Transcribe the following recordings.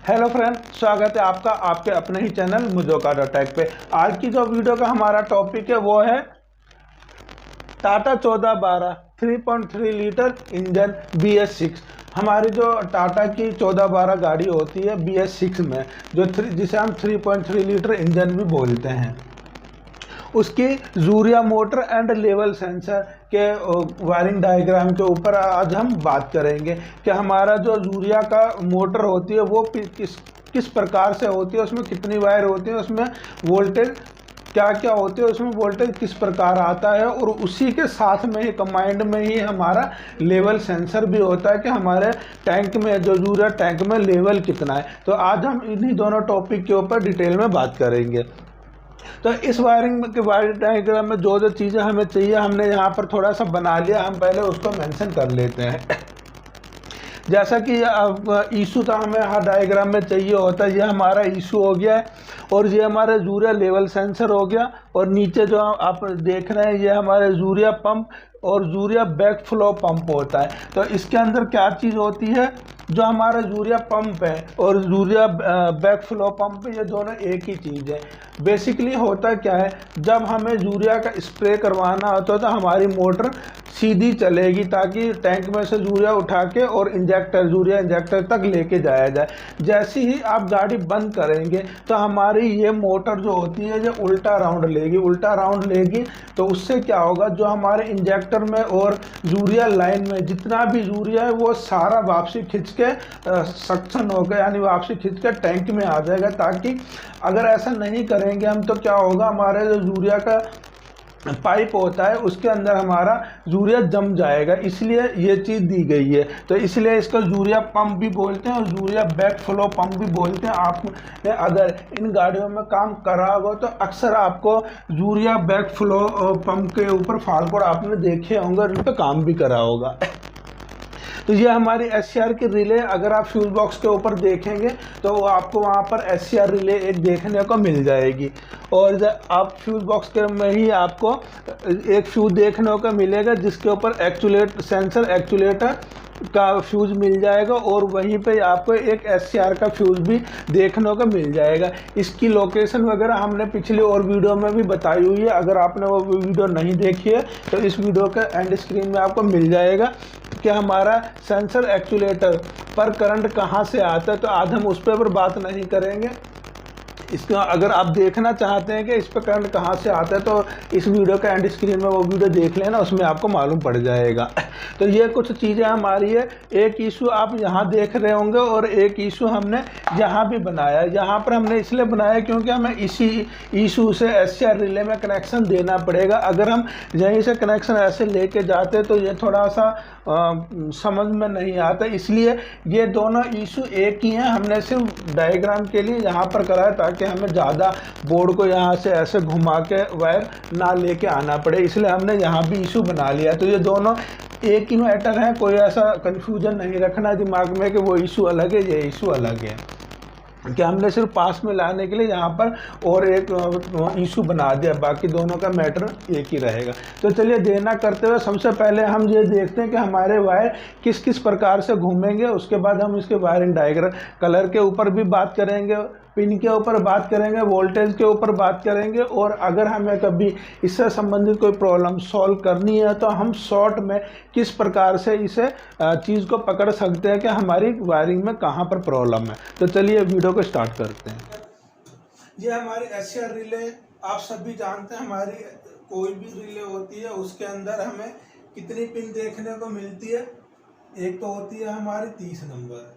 Hello friend, स्वागत है आपका आपके अपने ही चैनल मुझोका टेक पे। आज की जो वीडियो का हमारा टॉपिक है वो है टाटा 1412 3.3 लीटर इंजन BS6। हमारी जो टाटा की 1412 गाड़ी होती है BS6 में जिसे हम 3.3 लीटर इंजन भी बोलते हैं, उसकी जूरिया मोटर एंड लेवल सेंसर के वायरिंग डायग्राम के ऊपर आज हम बात करेंगे कि हमारा जो जूरिया का मोटर होती है वो किस प्रकार से होती है, उसमें कितनी वायर होती है, उसमें वोल्टेज क्या क्या होती है, उसमें वोल्टेज किस प्रकार आता है, और उसी के साथ में ही कंबाइंड में ही हमारा लेवल सेंसर भी होता है कि हमारे टैंक में जो जूरिया टैंक में लेवल कितना है। तो आज हम इन्हीं दोनों टॉपिक के ऊपर डिटेल में बात करेंगे। तो इस वायरिंग के वायर डायग्राम में जो जो चीज़ें हमें चाहिए हमने यहाँ पर थोड़ा सा बना लिया, हम पहले उसको मेंशन कर लेते हैं। जैसा कि इशू तो हमें हर डायग्राम में चाहिए होता है। ये हमारा इशू हो गया है और ये हमारा जूरिया लेवल सेंसर हो गया, और नीचे जो आप देख रहे हैं ये हमारे जूरिया पंप और जूरिया बैक फ्लो पंप होता है। तो इसके अंदर क्या चीज़ होती है, जो हमारा जूरिया पंप है और जूरिया बैक फ्लो पंप, ये दोनों एक ही चीज़ है। बेसिकली होता क्या है, जब हमें जूरिया का स्प्रे करवाना होता है तो हमारी मोटर सीधी चलेगी ताकि टैंक में से जूरिया उठा के और जूरिया इंजेक्टर तक लेके जाया जाए। जैसे ही आप गाड़ी बंद करेंगे तो हमारी ये मोटर जो होती है ये उल्टा राउंड लेगी। तो उससे क्या होगा, जो हमारे इंजेक्टर में और जूरिया लाइन में जितना भी जूरिया है वो सारा वापसी खिंच के सक्शन होगा, यानी वापसी खिंच के टैंक में आ जाएगा। ताकि अगर ऐसा नहीं करेंगे हम तो क्या होगा, हमारे जो जूरिया का पाइप होता है उसके अंदर हमारा जूरिया जम जाएगा, इसलिए ये चीज़ दी गई है। तो इसलिए इसका जूरिया पंप भी बोलते हैं और जूरिया बैक फ्लो पंप भी बोलते हैं। आपने अगर इन गाड़ियों में काम करा होगा तो अक्सर आपको जूरिया बैक फ्लो पंप के ऊपर फाल्ट आपने देखे होंगे और इन पर काम भी करा होगा। तो ये हमारी SCR की रिले, अगर आप फ्यूज बॉक्स के ऊपर देखेंगे तो आपको वहाँ पर SCR रिले एक देखने को मिल जाएगी, और आप फ्यूज बॉक्स के में ही आपको एक फ्यूज देखने को मिलेगा जिसके ऊपर सेंसर एक्चुएटर का फ्यूज़ मिल जाएगा, और वहीं पे आपको एक SCR का फ्यूज़ भी देखने को मिल जाएगा। इसकी लोकेशन वगैरह हमने पिछली और वीडियो में भी बताई हुई है। अगर आपने वो वीडियो नहीं देखी है तो इस वीडियो के एंड स्क्रीन में आपको मिल जाएगा कि हमारा सेंसर एक्चुएटर पर करंट कहाँ से आता है। तो आज हम उस पर बात नहीं करेंगे। इसका अगर आप देखना चाहते हैं कि इस पर करंट कहाँ से आता है तो इस वीडियो का एंड स्क्रीन में वो वीडियो देख लेना, उसमें आपको मालूम पड़ जाएगा। तो ये कुछ चीज़ें हमारी है। एक इशू आप यहाँ देख रहे होंगे और एक इशू हमने यहाँ भी बनाया है। यहाँ पर हमने इसलिए बनाया क्योंकि हमें इसी इशू से SCR रिले में कनेक्शन देना पड़ेगा। अगर हम यहीं से कनेक्शन ऐसे लेके जाते तो ये थोड़ा सा समझ में नहीं आता, इसलिए ये दोनों इशू एक ही हैं। हमने सिर्फ डायग्राम के लिए यहाँ पर कराया ताकि हमें ज़्यादा बोर्ड को यहाँ से ऐसे घुमा के वायर ना लेके आना पड़े, इसलिए हमने यहाँ भी इशू बना लिया। तो ये दोनों एक ही मैटर है, कोई ऐसा कन्फ्यूजन नहीं रखना दिमाग में कि वो इशू अलग है ये इशू अलग है, कि हमने सिर्फ पास में लाने के लिए यहाँ पर और एक इशू बना दिया, बाकी दोनों का मैटर एक ही रहेगा। तो चलिए देर ना करते हुए सबसे पहले हम ये देखते हैं कि हमारे वायर किस किस प्रकार से घूमेंगे। उसके बाद हम इसके वायरिंग डायग्राम कलर के ऊपर भी बात करेंगे, पिन के ऊपर बात करेंगे, वोल्टेज के ऊपर बात करेंगे, और अगर हमें कभी इससे संबंधित कोई प्रॉब्लम सॉल्व करनी है तो हम शॉर्ट में किस प्रकार से इसे चीज़ को पकड़ सकते हैं कि हमारी वायरिंग में कहाँ पर प्रॉब्लम है। तो चलिए वीडियो को स्टार्ट करते हैं। ये हमारी SCR रिले आप सभी जानते हैं। हमारी कोई भी रिले होती है उसके अंदर हमें कितनी पिन देखने को मिलती है। एक तो होती है हमारी 30 नंबर,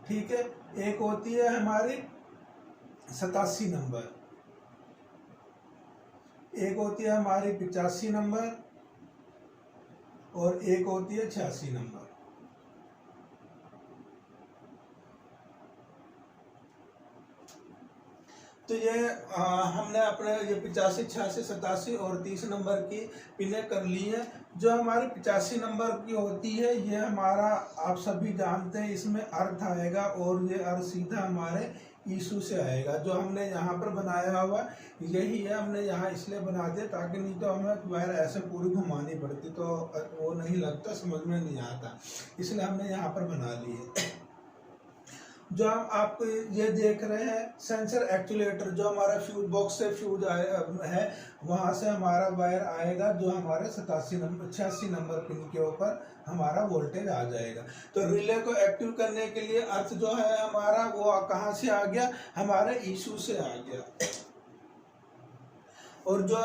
ठीक है, एक होती है हमारी 87 नंबर, एक होती है हमारी 85 नंबर, और एक होती है 86 नंबर। तो ये हमने अपने ये 85, 86, 87 और 30 नंबर की पिनें कर ली है। जो हमारी 85 नंबर की होती है ये हमारा आप सभी जानते हैं, इसमें अर्थ आएगा और ये अर्थ सीधा हमारे इशू से आएगा। जो हमने यहाँ पर बनाया हुआ यही है, हमने यहाँ इसलिए बना दिया ताकि नहीं तो हमें वायर ऐसे पूरी घुमानी पड़ती तो वो नहीं लगता, समझ में नहीं आता, इसलिए हमने यहाँ पर बना ली है। जो हम आपको ये देख रहे हैं सेंसर एक्चुएटर, जो हमारा फ्यूज बॉक्स से फ्यूज है, वहाँ से हमारा वायर आएगा जो हमारे 86 नंबर पिन के ऊपर हमारा वोल्टेज आ जाएगा। तो रिले को एक्टिव करने के लिए अर्थ जो है हमारा वो कहाँ से आ गया, हमारे इशू से आ गया। और जो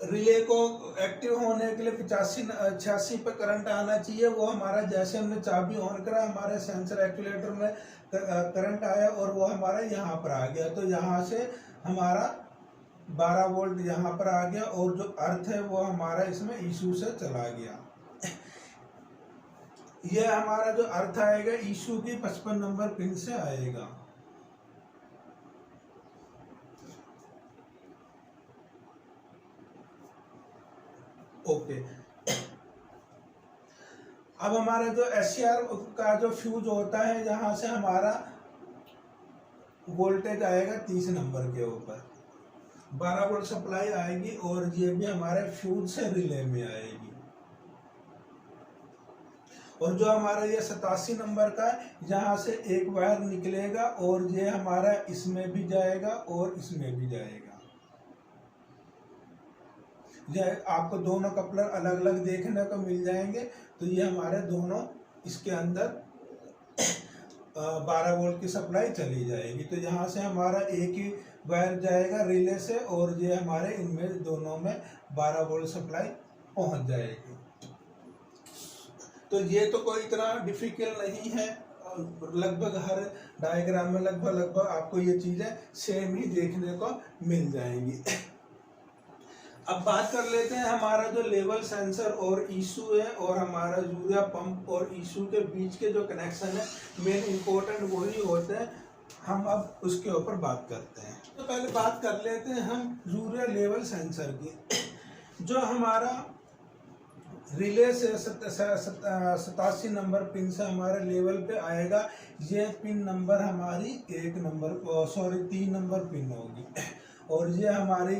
रिले को एक्टिव होने के लिए 86 पे करंट आना चाहिए, वो हमारा जैसे हमने चाबी ऑन करा हमारे सेंसर एक्चुएटर में करंट आया और वो हमारा यहाँ पर आ गया। तो यहाँ से हमारा 12 वोल्ट यहाँ पर आ गया और जो अर्थ है वो हमारा इसमें इशू से चला गया। ये हमारा जो अर्थ आएगा इशू की 55 नंबर पिन से आएगा। ओके। अब हमारा जो SCR का जो फ्यूज होता है, यहाँ से हमारा वोल्टेज आएगा 30 नंबर के ऊपर, 12 वोल्ट सप्लाई आएगी और ये भी हमारे फ्यूज से रिले में आएगी। और जो हमारा ये 87 नंबर का है, यहाँ से एक वायर निकलेगा और ये हमारा इसमें भी जाएगा और इसमें भी जाएगा। ये आपको दोनों कपलर अलग अलग देखने को मिल जाएंगे। तो ये हमारे दोनों इसके अंदर 12 वोल्ट की सप्लाई चली जाएगी। तो यहाँ से हमारा एक ही वायर जाएगा रिले से और ये हमारे इनमें दोनों में 12 वोल्ट सप्लाई पहुँच जाएगी। तो ये तो कोई इतना डिफिकल्ट नहीं है, लगभग हर डायग्राम में लगभग आपको ये चीज़ें सेम ही देखने को मिल जाएंगी। अब बात कर लेते हैं हमारा जो लेवल सेंसर और इशू है और हमारा यूरिया पंप और इशू के बीच के जो कनेक्शन है, मेन इम्पोर्टेंट वही होते हैं। हम अब उसके ऊपर बात करते हैं। तो पहले बात कर लेते हैं हम यूरिया लेवल सेंसर की। जो हमारा रिले से 87 नंबर पिन से हमारे लेवल पे आएगा, ये पिन नंबर हमारी 3 नंबर पिन होगी और ये हमारी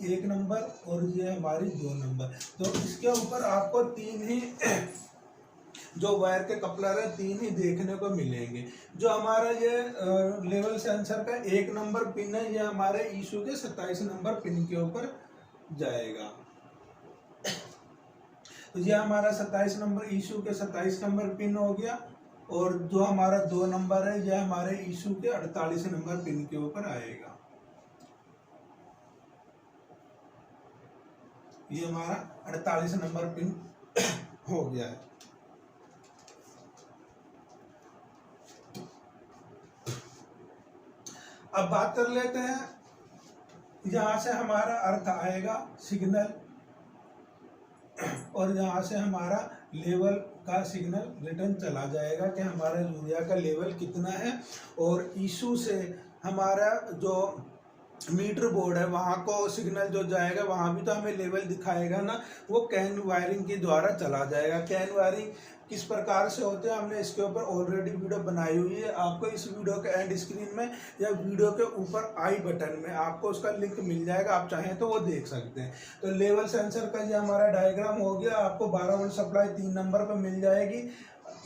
1 नंबर और ये हमारी 2 नंबर। तो इसके ऊपर आपको 3 ही जो वायर के कपलर है 3 ही देखने को मिलेंगे। जो हमारा ये लेवल सेंसर का 1 नंबर पिन है, ये हमारे इशू के 27 नंबर पिन के ऊपर जाएगा। तो ये हमारा 27 नंबर इशू के 27 नंबर पिन हो गया और जो हमारा 2 नंबर है ये हमारे इशू के 48 नंबर पिन के ऊपर आएगा। ये हमारा 48 नंबर पिन हो गया है। अब बात कर लेते हैं, यहां से हमारा अर्थ आएगा सिग्नल और यहाँ से हमारा लेवल का सिग्नल रिटर्न चला जाएगा कि हमारा यूरिया का लेवल कितना है। और इशू से हमारा जो मीटर बोर्ड है वहाँ को सिग्नल जो जाएगा, वहाँ भी तो हमें लेवल दिखाएगा ना, वो कैन वायरिंग के द्वारा चला जाएगा। कैन वायरिंग किस प्रकार से होते हैं हमने इसके ऊपर ऑलरेडी वीडियो बनाई हुई है। आपको इस वीडियो के एंड स्क्रीन में या वीडियो के ऊपर आई बटन में आपको उसका लिंक मिल जाएगा, आप चाहें तो वो देख सकते हैं। तो लेवल सेंसर का ये हमारा डायग्राम हो गया। आपको 12 वोल्ट सप्लाई 3 नंबर पर मिल जाएगी।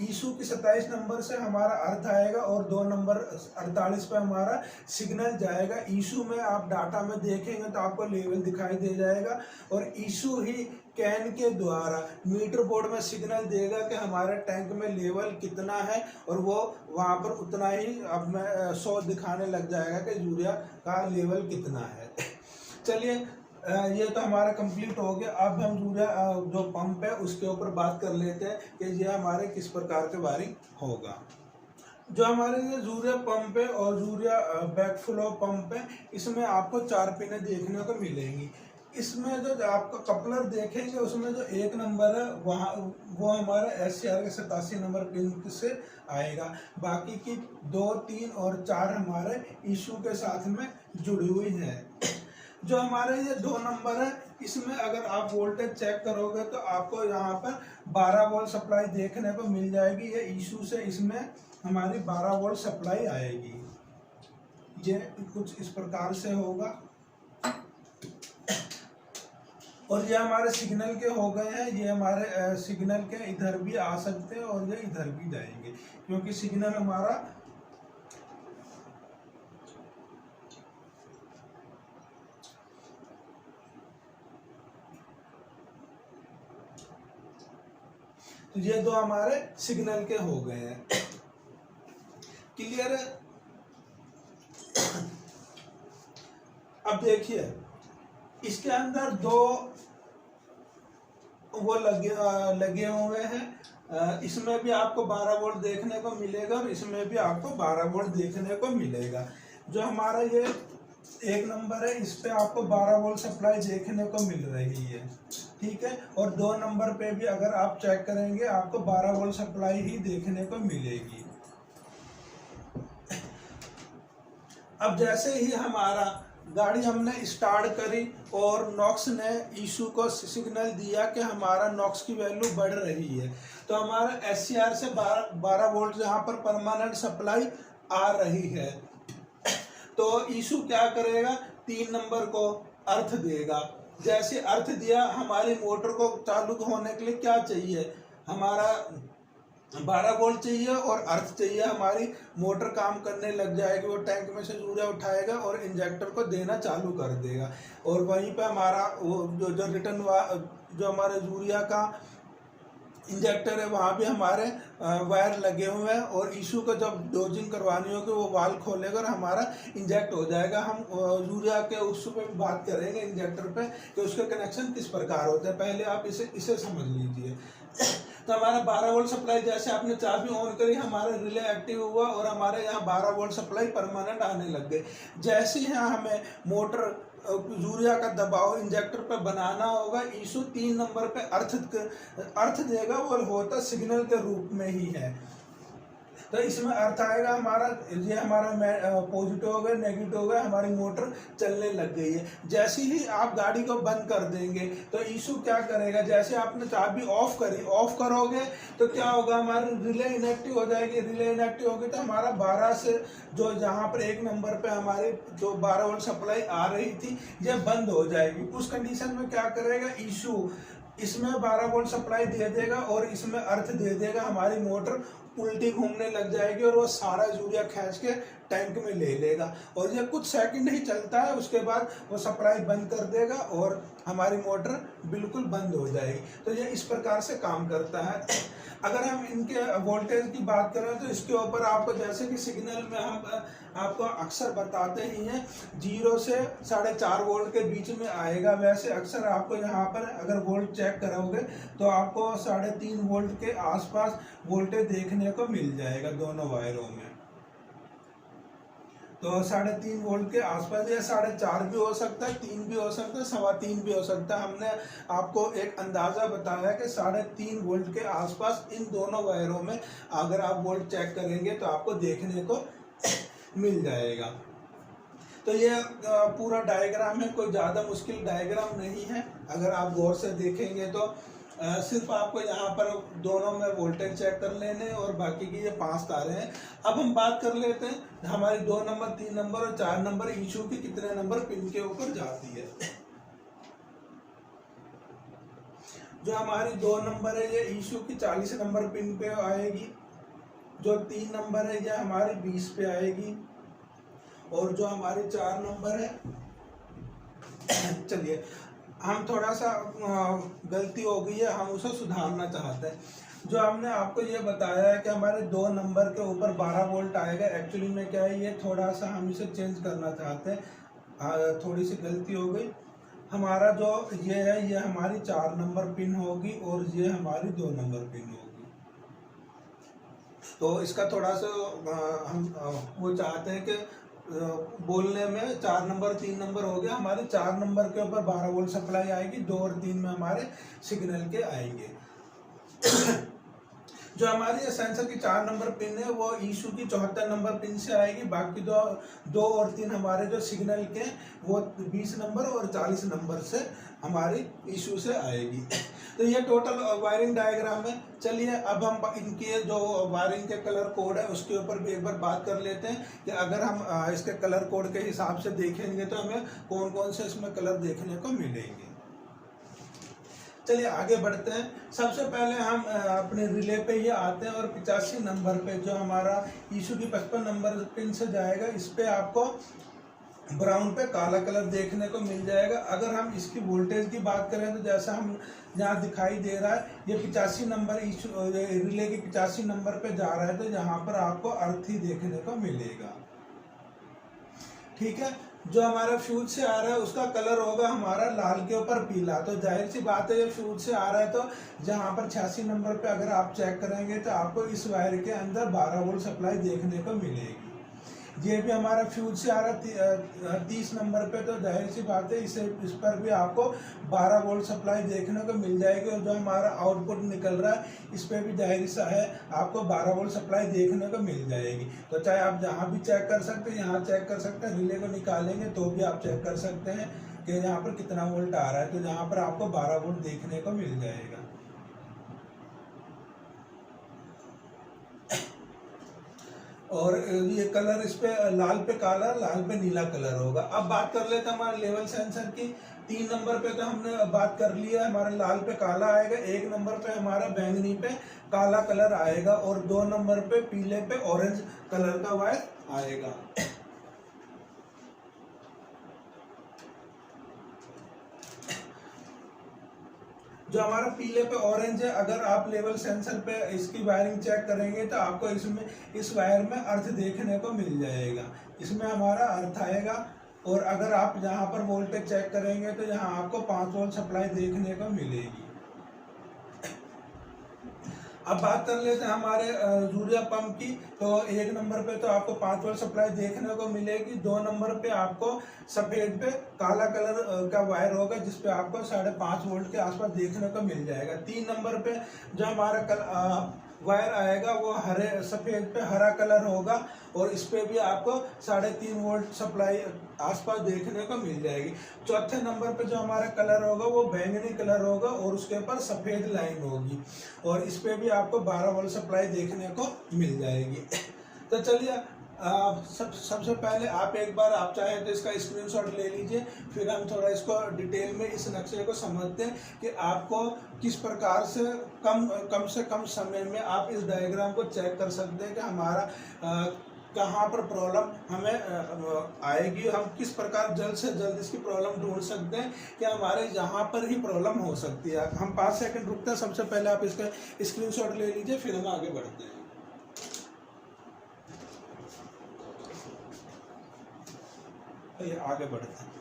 इशू की 27 नंबर से हमारा अर्थ आएगा और 2 नंबर 48 पे हमारा सिग्नल जाएगा। इशू में आप डाटा में देखेंगे तो आपको लेवल दिखाई दे जाएगा और इशू ही कैन के द्वारा मीटर बोर्ड में सिग्नल देगा कि हमारे टैंक में लेवल कितना है और वो वहाँ पर उतना ही अब में 100 दिखाने लग जाएगा कि यूरिया का लेवल कितना है। चलिए, ये तो हमारा कंप्लीट हो गया। अब हम यूरिया जो पंप है उसके ऊपर बात कर लेते हैं कि ये हमारे किस प्रकार के वायरिंग होगा। जो हमारे ये यूरिया पंप है और यूरिया बैकफ्लो पंप है, इसमें आपको 4 पिनें देखने को मिलेंगी। इसमें जो आपको कपलर देखेंगे उसमें जो 1 नंबर है वहाँ वो हमारा SCR के 87 नंबर पिन से आएगा। बाकी की 2, 3 और 4 हमारे इशू के साथ में जुड़ी हुई है। जो हमारे ये 2 नंबर है, इसमें अगर आप वोल्टेज चेक करोगे तो आपको यहाँ पर 12 वोल्ट सप्लाई देखने को मिल जाएगी। ये इशू से इसमें हमारी 12 वोल्ट सप्लाई आएगी। ये कुछ इस प्रकार से होगा। और ये हमारे सिग्नल के हो गए हैं। ये हमारे सिग्नल के इधर भी आ सकते हैं और ये इधर भी जाएंगे, क्योंकि सिग्नल हमारा तो ये दो हमारे सिग्नल के हो गए हैं। क्लियर है? अब देखिए इसके अंदर दो वो लगे हुए हैं। इसमें भी आपको 12 वोल्ट देखने को मिलेगा और इसमें भी आपको 12 वोल्ट देखने को मिलेगा। जो हमारा ये 1 नंबर है इस पे आपको 12 वोल्ट सप्लाई देखने को मिल रही है, ठीक है। और 2 नंबर पे भी अगर आप चेक करेंगे आपको 12 वोल्ट सप्लाई ही देखने को मिलेगी। अब जैसे ही हमारा गाड़ी हमने स्टार्ट करी और नॉक्स ने ईशू को सिग्नल दिया कि हमारा नॉक्स की वैल्यू बढ़ रही है, तो हमारा एससीआर से 12 वोल्ट यहाँ पर परमानेंट सप्लाई आ रही है। तो ईशू क्या करेगा, 3 नंबर को अर्थ देगा। जैसे अर्थ दिया, हमारी मोटर को चालू होने के लिए क्या चाहिए, हमारा 12 वोल्ट चाहिए और अर्थ चाहिए। हमारी मोटर काम करने लग जाएगी, वो टैंक में से यूरिया उठाएगा और इंजेक्टर को देना चालू कर देगा। और वहीं पे हमारा वो जो रिटर्न जो हमारे यूरिया का इंजेक्टर है वहाँ भी हमारे वायर लगे हुए हैं। और ईशू को जब डोजिंग करवानी होगी वो वाल्व खोलेगा और हमारा इंजेक्ट हो जाएगा। हम यूरिया के उस पे भी बात करेंगे इंजेक्टर पे कि उसके कनेक्शन किस प्रकार होते हैं। पहले आप इसे समझ लीजिए। तो हमारा 12 वोल्ट सप्लाई जैसे आपने चाबी ऑन करी, हमारा रिले एक्टिव हुआ और हमारे यहाँ 12 वोल्ट सप्लाई परमानेंट आने लग गए। जैसे ही यहाँ हमें मोटर यूरिया का दबाव इंजेक्टर पर बनाना होगा, ईशू 3 नंबर पे अर्थ देगा। वो होता सिग्नल के रूप में ही है। तो इसमें अर्थ आएगा हमारा, ये हमारा पॉजिटिव हो गया, नेगेटिव हो गया, हमारी मोटर चलने लग गई है। जैसे ही आप गाड़ी को बंद कर देंगे तो ईशू क्या करेगा, जैसे आपने चाबी ऑफ करी, ऑफ करोगे तो क्या होगा, हमारी रिले इनएक्टिव हो जाएगी। रिले इनएक्टिव होगी तो हमारा 12 से जो जहाँ पर 1 नंबर पे हमारी जो 12 वोल्ट सप्लाई आ रही थी ये बंद हो जाएगी। उस कंडीशन में क्या करेगा ईशू, इसमें 12 वोल्ट सप्लाई दे देगा और इसमें अर्थ दे देगा। हमारी मोटर उल्टी घूमने लग जाएगी और वो सारा यूरिया खींच के टैंक में ले लेगा और ये कुछ सेकंड ही चलता है। उसके बाद वो सप्लाई बंद कर देगा और हमारी मोटर बिल्कुल बंद हो जाएगी। तो ये इस प्रकार से काम करता है। अगर हम इनके वोल्टेज की बात करें तो इसके ऊपर आपको जैसे कि सिग्नल में हम आपको अक्सर बताते ही हैं 0 से 4.5 वोल्ट के बीच में आएगा। वैसे अक्सर आपको यहाँ पर अगर वोल्ट चेक करोगे तो आपको 3.5 वोल्ट के आसपास वोल्टेज देखने को मिल जाएगा दोनों वायरों में। तो 3.5 वोल्ट के आसपास, या 4.5 भी हो सकता है, 3 भी हो सकता है, 3.25 भी हो सकता है। हमने आपको एक अंदाजा बताया कि 3.5 वोल्ट के आसपास इन दोनों वायरों में अगर आप वोल्ट चेक करेंगे तो आपको देखने को मिल जाएगा। तो ये पूरा डायग्राम है, कोई ज़्यादा मुश्किल डायग्राम नहीं है। अगर आप गौर से देखेंगे तो सिर्फ आपको यहाँ पर दोनों में वोल्टेज चेक कर लेने और बाकी की ये 5 तारे हैं। अब हम बात कर लेते हैं हमारी 2 नंबर, 3 नंबर और 4 नंबर ईशू की कितने नंबर पिन के ऊपर जाती है। जो हमारी 2 नंबर है ये ईशू की 40 नंबर पिन पे आएगी। जो 3 नंबर है ये हमारी 20 पे आएगी। और जो हमारी 4 नंबर है, चलिए हम थोड़ा सा गलती हो गई है, हम उसे सुधारना चाहते हैं। जो हमने आपको ये बताया है कि हमारे 2 नंबर के ऊपर 12 वोल्ट आएगा, एक्चुअली में क्या है, ये थोड़ा सा हम इसे चेंज करना चाहते हैं। थोड़ी सी गलती हो गई। हमारा जो ये है ये हमारी 4 नंबर पिन होगी और ये हमारी 2 नंबर पिन होगी। तो इसका थोड़ा सा हम वो चाहते हैं कि बोलने में 4 नंबर 3 नंबर हो गया। हमारे 4 नंबर के ऊपर 12 वोल्ट सप्लाई आएगी, 2 और 3 में हमारे सिग्नल के आएंगे। जो हमारी सेंसर की 4 नंबर पिन है वो ईशू की 74 नंबर पिन से आएगी। बाकी 2 और 3 हमारे जो सिग्नल के वो 20 नंबर और 40 नंबर से हमारी ईशू से आएगी। तो ये टोटल वायरिंग डायग्राम है। चलिए अब हम इनके जो वायरिंग के कलर कोड है उसके ऊपर भी एक बार बात कर लेते हैं कि अगर हम इसके कलर कोड के हिसाब से देखेंगे तो हमें कौन कौन से इसमें कलर देखने को मिलेंगे। चलिए आगे बढ़ते हैं। सबसे पहले हम अपने रिले पे ही आते हैं और 85 नंबर पे जो हमारा इशू की 55 नंबर पिन से जाएगा, इस पे आपको ब्राउन पे काला कलर देखने को मिल जाएगा। अगर हम इसकी वोल्टेज की बात करें तो जैसा हम यहाँ दिखाई दे रहा है, ये 85 नंबर इशू रिले के 85 नंबर पे जा रहा है, तो यहाँ पर आपको अर्थ ही देखने को मिलेगा। ठीक है, जो हमारा फ्यूज से आ रहा है उसका कलर होगा हमारा लाल के ऊपर पीला। तो जाहिर सी बात है, ये फ्यूज से आ रहा है तो जहाँ पर 86 नंबर पे अगर आप चेक करेंगे तो आपको इस वायर के अंदर 12 वोल्ट सप्लाई देखने को मिलेगी। ये भी हमारा फ्यूज से आ रहा है 30 नंबर पे, तो जाहिर सी बात है इस पर भी आपको 12 वोल्ट सप्लाई देखने को मिल जाएगी। और जो हमारा आउटपुट निकल रहा है इस पर भी जाहिर सा है आपको 12 वोल्ट सप्लाई देखने को मिल जाएगी। तो चाहे आप जहाँ भी चेक कर सकते हैं, यहाँ चेक कर सकते हैं, रिले को निकालेंगे तो भी आप चेक कर सकते हैं कि यहाँ पर कितना वोल्ट आ रहा है, तो यहाँ पर आपको 12 वोल्ट देखने को मिल जाएगा। और ये कलर इस पे लाल पे काला, लाल पे नीला कलर होगा। अब बात कर लेते हैं हमारे लेवल सेंसर की। 3 नंबर पे तो हमने बात कर लिया, हमारा लाल पे काला आएगा। 1 नंबर पे हमारा बैंगनी पे काला कलर आएगा और 2 नंबर पे पीले पे ऑरेंज कलर का वायर आएगा। जो हमारा पीले पे ऑरेंज है, अगर आप लेवल सेंसर पे इसकी वायरिंग चेक करेंगे तो आपको इसमें इस वायर में अर्थ देखने को मिल जाएगा, इसमें हमारा अर्थ आएगा। और अगर आप यहाँ पर वोल्टेज चेक करेंगे तो यहाँ आपको 5 वोल्ट सप्लाई देखने को मिलेगी। अब बात कर लेते हैं हमारे यूरिया पंप की। तो 1 नंबर पे तो आपको 5 वोल्ट सप्लाई देखने को मिलेगी। 2 नंबर पे आपको सफेद पे काला कलर का वायर होगा जिसपे आपको 5.5 वोल्ट के आसपास देखने को मिल जाएगा। 3 नंबर पे जो हमारा वायर आएगा वो हरे सफेद पे हरा कलर होगा और इस पे भी आपको 3.5 वोल्ट सप्लाई आसपास देखने को मिल जाएगी। 4थे नंबर पे जो हमारा कलर होगा वो बैंगनी कलर होगा और उसके ऊपर सफेद लाइन होगी और इस पे भी आपको 12 वोल्ट सप्लाई देखने को मिल जाएगी। तो चलिए सबसे पहले आप एक बार आप चाहे तो इसका स्क्रीनशॉट ले लीजिए, फिर हम थोड़ा इसको डिटेल में इस नक्शे को समझते हैं कि आपको किस प्रकार से कम समय में आप इस डायग्राम को चेक कर सकते हैं कि हमारा कहाँ पर प्रॉब्लम हमें आएगी, हम किस प्रकार जल्द से जल्द इसकी प्रॉब्लम ढूंढ सकते हैं कि हमारे यहाँ पर ही प्रॉब्लम हो सकती है। हम 5 सेकंड रुकते हैं। सबसे पहले आप इसका स्क्रीनशॉट ले लीजिए, फिर हम आगे बढ़ते हैं। ये आगे बढ़ते हैं।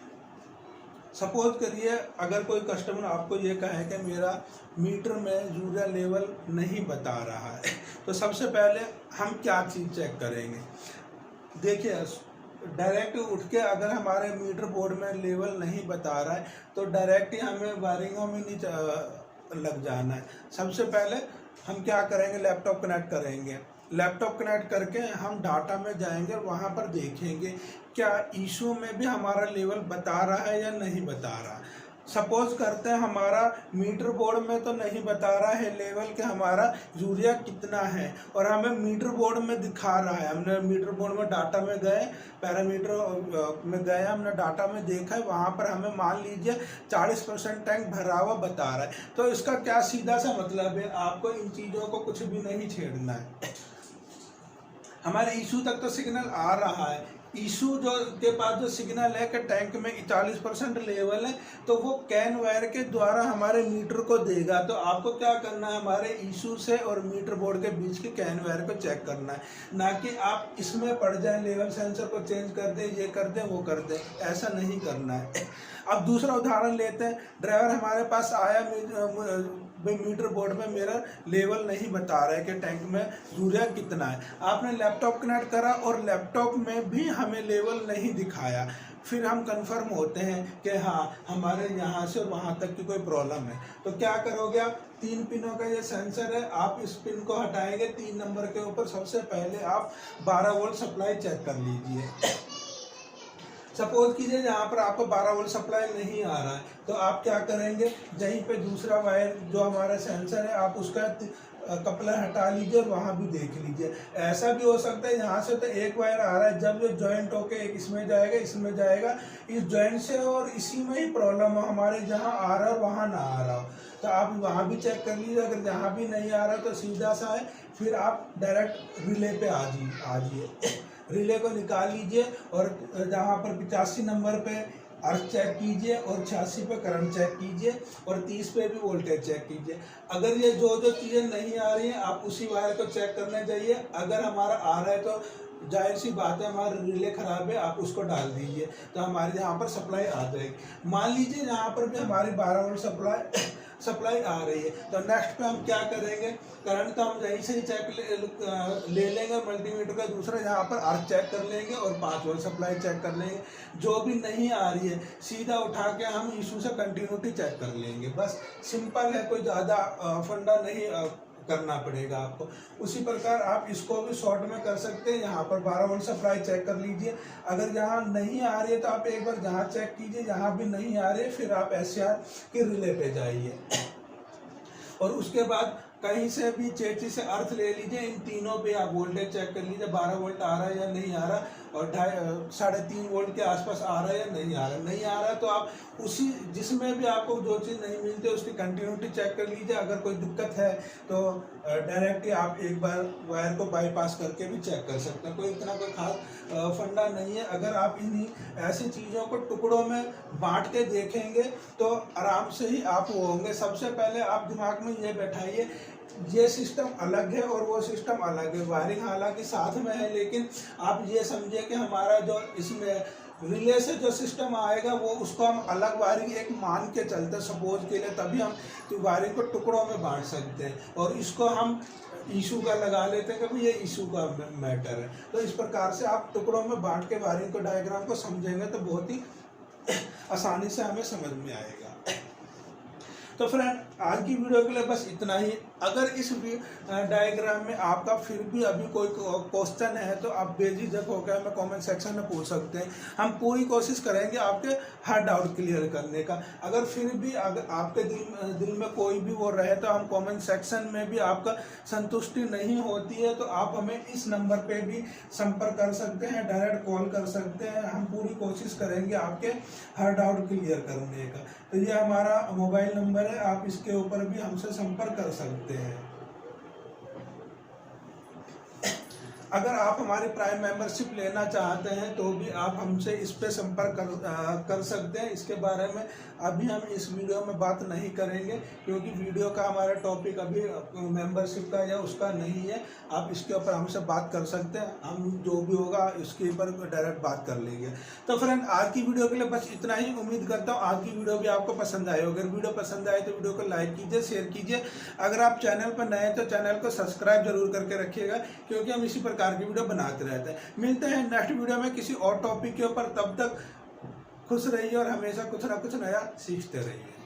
सपोज करिए अगर कोई कस्टमर आपको ये कहे कि मेरा मीटर में यूरिया लेवल नहीं बता रहा है, तो सबसे पहले हम क्या चीज़ चेक करेंगे। देखिए डायरेक्ट उठ के अगर हमारे मीटर बोर्ड में लेवल नहीं बता रहा है तो डायरेक्ट ही हमें वायरिंगों में नहीं लग जाना है। सबसे पहले हम क्या करेंगे, लैपटॉप कनेक्ट करेंगे। लैपटॉप कनेक्ट करके हम डाटा में जाएंगे, वहाँ पर देखेंगे क्या इशू में भी हमारा लेवल बता रहा है या नहीं बता रहा। सपोज करते हैं हमारा मीटर बोर्ड में तो नहीं बता रहा है लेवल कि हमारा यूरिया कितना है और हमें मीटर बोर्ड में दिखा रहा है। हमने मीटर बोर्ड में डाटा में गए, पैरामीटर में गए, हमने डाटा में देखा है, वहाँ पर हमें मान लीजिए 40% टैंक भरा हुआ बता रहा है। तो इसका क्या सीधा सा मतलब है, आपको इन चीज़ों को कुछ भी नहीं छेड़ना है। हमारे इशू तक तो सिग्नल आ रहा है, इशू जो के पास जो सिग्नल है कि टैंक में 40% लेवल है, तो वो कैन वायर के द्वारा हमारे मीटर को देगा। तो आपको क्या करना है, हमारे इशू से और मीटर बोर्ड के बीच के कैन वायर को चेक करना है, ना कि आप इसमें पड़ जाए, लेवल सेंसर को चेंज कर दें, ये कर दें, वो कर दें, ऐसा नहीं करना है। अब दूसरा उदाहरण लेते हैं। ड्राइवर हमारे पास आया, मीटर बोर्ड में मेरा लेवल नहीं बता रहा है कि टैंक में यूरिया कितना है। आपने लैपटॉप कनेक्ट करा और लैपटॉप में भी हमें लेवल नहीं दिखाया। फिर हम कंफर्म होते हैं कि हाँ हमारे यहाँ से वहाँ तक की कोई प्रॉब्लम है। तो क्या करोगे आप, 3 पिनों का ये सेंसर है, आप इस पिन को हटाएंगे। 3 नंबर के ऊपर सबसे पहले आप 12 वोल्ट सप्लाई चेक कर लीजिए। सपोज कीजिए यहाँ पर आपको 12 वोल्ट सप्लाई नहीं आ रहा है, तो आप क्या करेंगे, यहीं पे दूसरा वायर जो हमारा सेंसर है आप उसका कपलर हटा लीजिए और वहाँ भी देख लीजिए। ऐसा भी हो सकता है यहाँ से तो एक वायर आ रहा है, जब ये जॉइंट होके एक इसमें जाएगा, इस जॉइंट से और इसी में ही प्रॉब्लम हो, हमारे जहाँ आ रहा है वहाँ ना आ रहा हो, तो आप वहाँ भी चेक कर लीजिए। अगर जहाँ भी नहीं आ रहा तो सीधा सा है, फिर आप डायरेक्ट रिले पे आ जाइए। रिले को निकाल लीजिए और जहाँ पर 85 नंबर पे अर्थ चेक कीजिए और 86 पे करंट चेक कीजिए और 30 पे भी वोल्टेज चेक कीजिए। अगर ये जो चीज़ें नहीं आ रही हैं आप उसी वायर को चेक करने जाइए। अगर हमारा आ रहा है तो जाहिर सी बात है हमारा रिले खराब है, आप उसको डाल दीजिए तो हमारे यहाँ पर सप्लाई आ जाएगी। मान लीजिए यहाँ पर भी हमारी 12 वोल्ट सप्लाई आ रही है, तो नेक्स्ट पे हम क्या करेंगे, करंट तो हम यहीं से ही चेक ले लेंगे मल्टीमीटर का दूसरा, यहाँ पर अर्थ चेक कर लेंगे और 5 वोल्ट सप्लाई चेक कर लेंगे। जो भी नहीं आ रही है सीधा उठा के हम इशू से कंटिन्यूटी चेक कर लेंगे। बस सिंपल है, कोई ज़्यादा फंडा नहीं करना पड़ेगा आपको। उसी प्रकार आप इसको भी शॉर्ट में कर सकते हैं। यहाँ पर 12 वोल्ट सप्लाई चेक कर लीजिए, अगर यहाँ नहीं आ रही है तो आप एक बार जहाँ चेक कीजिए, जहाँ भी नहीं आ रही है फिर आप SCR के रिले पे जाइए और उसके बाद कहीं से भी चेची से अर्थ ले लीजिए। इन तीनों पे आप वोल्टेज चेक कर लीजिए, 12 वोल्ट आ रहा है या नहीं आ रहा, और 3.5 वोल्ट के आसपास आ रहा है या नहीं आ रहा। नहीं आ रहा तो आप उसी जिसमें भी आपको जो चीज़ नहीं मिलती है उसकी कंटिन्यूटी चेक कर लीजिए। अगर कोई दिक्कत है तो डायरेक्ट ही आप एक बार वायर को बाईपास करके भी चेक कर सकते हैं। कोई इतना कोई खास फंडा नहीं है। अगर आप इन्हीं ऐसी चीज़ों को टुकड़ों में बांट के देखेंगे तो आराम से ही आप वो होंगे। सबसे पहले आप दिमाग में ये बैठाइए, ये सिस्टम अलग है और वो सिस्टम अलग है। वायरिंग हालांकि साथ में है, लेकिन आप ये समझिए कि हमारा जो इसमें रिले से जो सिस्टम आएगा वो उसको हम अलग वायरिंग एक मान के चलते सपोज के लिए, तभी हम तो वायरिंग को टुकड़ों में बांट सकते हैं और इसको हम इशू का लगा लेते हैं कि ये इशू का मैटर है। तो इस प्रकार से आप टुकड़ों में बांट के वायरिंग को डायग्राम को समझेंगे तो बहुत ही आसानी से हमें समझ में आएगा। तो फ्रेंड आज की वीडियो के लिए बस इतना ही। अगर इस डायग्राम में आपका फिर भी अभी कोई क्वेश्चन है तो आप बेझिझक होकर हमें कमेंट सेक्शन में पूछ सकते हैं। हम पूरी कोशिश करेंगे आपके हर डाउट क्लियर करने का। अगर फिर भी अगर आपके दिल में कोई भी वो रहे तो हम कमेंट सेक्शन में भी आपका संतुष्टि नहीं होती है तो आप हमें इस नंबर पे भी संपर्क कर सकते हैं, डायरेक्ट कॉल कर सकते हैं। हम पूरी कोशिश करेंगे आपके हर डाउट क्लियर करने का। तो ये हमारा मोबाइल नंबर है, आप इसके ऊपर भी हमसे संपर्क कर सकते हैं। अगर आप हमारी प्राइम मेंबरशिप लेना चाहते हैं तो भी आप हमसे इस पे संपर्क कर सकते हैं। इसके बारे में अभी हम इस वीडियो में बात नहीं करेंगे क्योंकि वीडियो का हमारा टॉपिक अभी मेंबरशिप का या उसका नहीं है। आप इसके ऊपर हमसे बात कर सकते हैं, हम जो भी होगा इसके ऊपर डायरेक्ट बात कर लेंगे। तो फ्रेंड आज की वीडियो के लिए बस इतना ही। उम्मीद करता हूँ आज की वीडियो भी आपको पसंद आई होगी। अगर वीडियो पसंद आए तो वीडियो को लाइक कीजिए, शेयर कीजिए। अगर आप चैनल पर नए हैं तो चैनल को सब्सक्राइब जरूर करके रखिएगा क्योंकि हम इसी प्रकार की वीडियो बनाते रहते हैं। मिलते हैं नेक्स्ट वीडियो में किसी और टॉपिक के ऊपर। तब तक खुश रहिए और हमेशा कुछ ना कुछ नया सीखते रहिए।